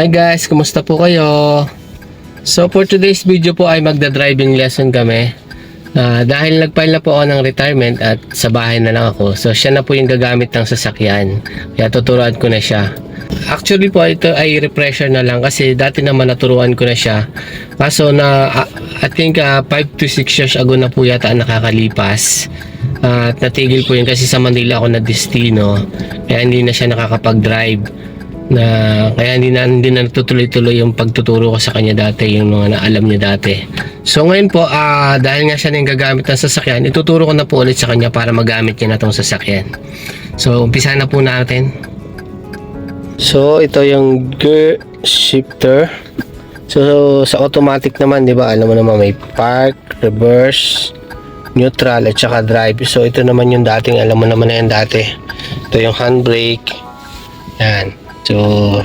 Hi guys, kumusta po kayo? So for today's video po ay magda-driving lesson kami. Dahil nag-file na po ako ng retirement at sa bahay na lang ako. So siya na po yung gagamit ng sasakyan. Kaya tuturuan ko na siya. Actually po ito ay refresher na lang kasi dati naman naturuan ko na siya. Kaso I think 5 to 6 years ago na po yata nakakalipas. At natigil po yun kasi sa Manila ako na destino. Kaya hindi na siya nakakapag-drive. Kaya hindi na natutuloy-tuloy yung pagtuturo ko sa kanya dati, yung mga naalam niya dati. So ngayon po, dahil nga siya na yung gagamit ng sasakyan, ituturo ko na po ulit sa kanya para magamit niya na tong sasakyan. So umpisa na po natin. So ito yung gear shifter. So sa automatic naman, di ba, alam mo naman may park, reverse, neutral at saka drive. So ito naman yung dating, alam mo naman na yan dati. Ito yung handbrake. Yan. So,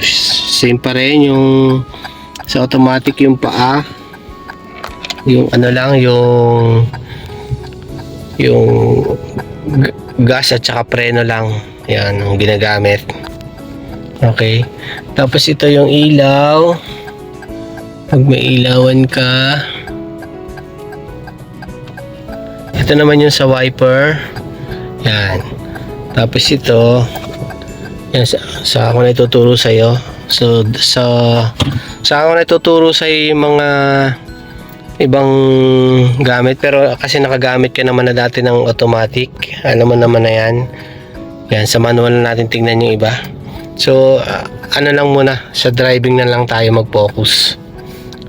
same pa rin yung sa automatic yung paa. Yung ano lang, yung gas at saka preno lang. Yan, yung ginagamit. Okay. Tapos ito yung ilaw. Pag may ilawan ka. Ito naman yung sa wiper. Yan. Tapos ito, yan, sa ako na ituturo sa iyo. So sa ako na ituturo sa yung mga ibang gamit, pero kasi nakagamit ka naman na dati ng automatic, alam mo naman na yan. Yan, sa manual na natin tingnan yung iba. So ano lang muna, sa driving na lang tayo mag-focus.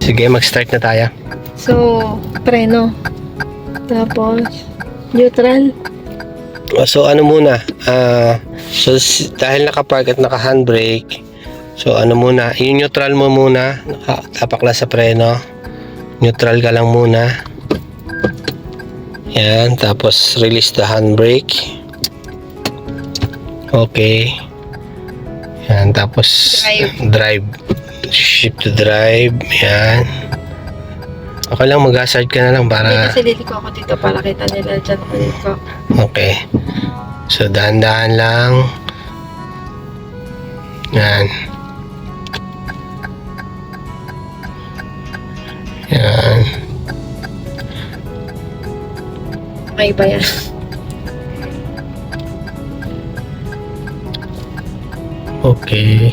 Sige, mag-start na tayo. So, preno. Tapos, neutral. So ano muna, so dahil naka-park at naka-handbrake, so ano muna, yung neutral mo muna, tapakla sa preno, neutral ka lang muna. Yan, tapos release the handbrake. Okay. Yan, tapos drive. Shift to drive. Yan. Okay lang, mag-hazard ka na lang para... Kasi liliko ako dito para kita nila dyan ko. Okay. So, dahan-dahan lang. Yan. Yan. Okay ba yan? Okay.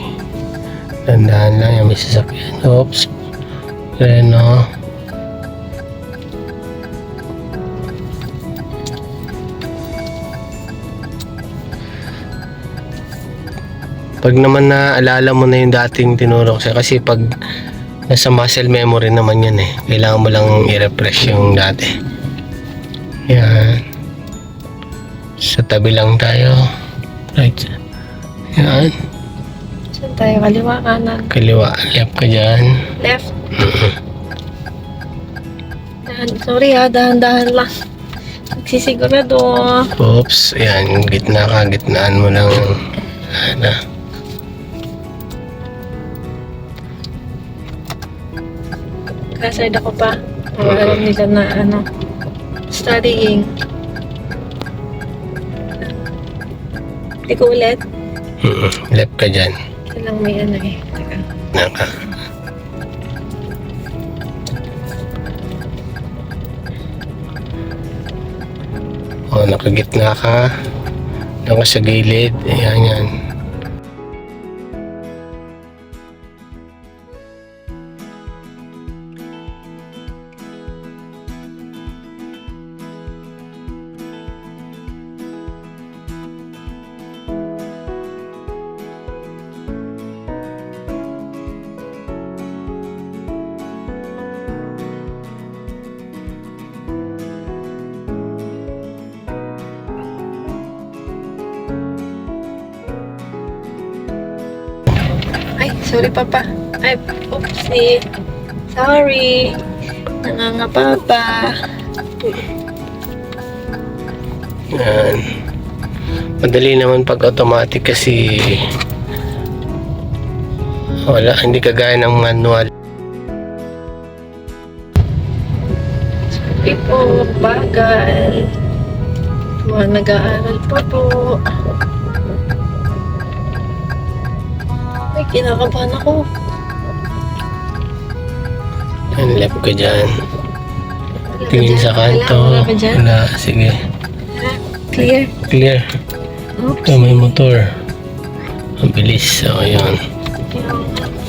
Dahan-dahan lang yung may sasakyan. Oops. Preno. Pag naman naalala mo na yung dating tinuro ko, kasi pag nasa muscle memory naman yun kailangan mo lang i-refresh yung dati. Yan. Sa tabi lang tayo. Right. Yan. Saan tayo? Kaliwa, kanan? Kaliwa. Left ka dyan. Left? Sorry dahan-dahan lang. Nagsisigurado. Oops. Yan. Gitna ka. Gitnaan mo lang. Ano. Kaside ako pa. Alam nila na studying. Hindi ko ulit. Left ka dyan. Kailang may Teka. Naka. O, nakagitna ka. Naka sa gilid. Ayan yan. Ay, sorry papa. Ay, oopsie. Sorry. Nangangapapa. Yan. Madali naman pag automatic kasi wala, hindi kagaya ng manual. Sorry po, bagal. Nag-aaral pa po. Ay, kinakabahan ako. Yan, left ka dyan. Wala ka Tingin dyan? sa kanto. Wala ka dyan? Wala, sige. Ha? Clear? Clear. Oops. Ito, may motor. Ang bilis. So, ayun.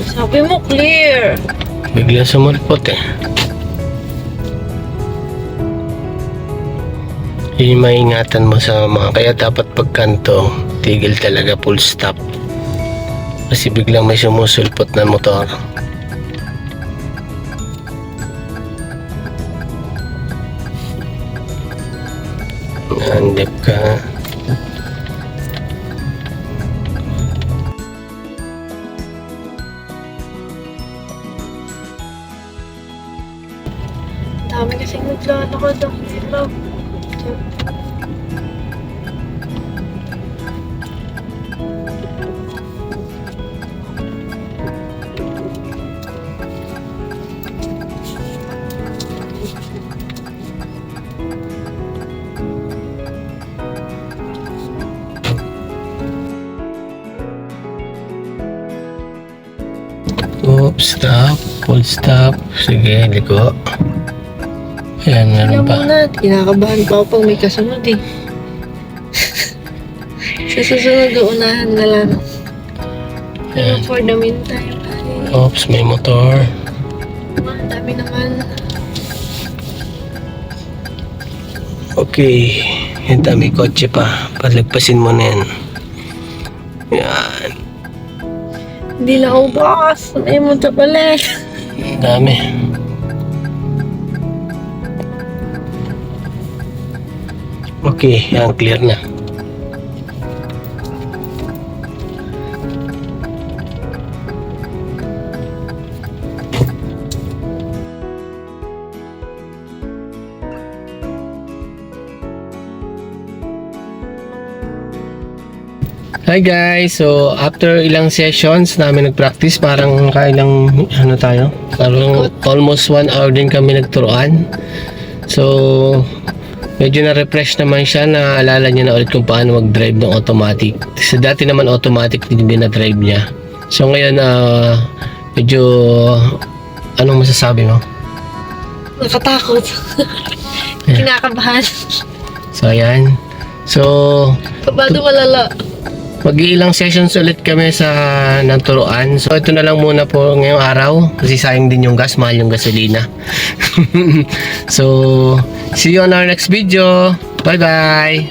Sabi mo clear. Bigla sumulpot eh. Yun yung maingatan mo sa mga, kaya dapat pagkanto, tigil talaga, full stop. Kasi biglang may sumusulpot na motor. Handip ka. Dami kasing naglalakad ang hirap. Oops, stop. Full stop. Sige, liko. Ayan, meron Tingnan pa. mo na. Kinakabahan pa ako pag may kasunod eh. Sa susunod, uunahan na lang. Pero Ayan. for the meantime, ay, Oops, may motor. ang dami naman. Okay. Yan, may kotse pa. Palagpasin mo na yan. Yan. Hindi na ubos. May munta pala eh. Ang dami. Okay, yan, clear na. Hi guys! So, after ilang sessions namin nag-practice, parang kailang, ano tayo? Parang almost 1 hour din kami nagturuan. So, medyo na-refresh naman siya, naalala niya na ulit kung paano mag-drive ng automatic. Kasi dati naman automatic din na-drive niya. So, ngayon, medyo, anong masasabi mo? Nakatakot. Kinakabahan. So, ayan. So, Kabado malala. mag-iilang sessions ulit kami sa ng turuan. So ito na lang muna po ngayong araw kasi sayang din yung gas, mahal yung gasolina. So see you on our next video. Bye bye.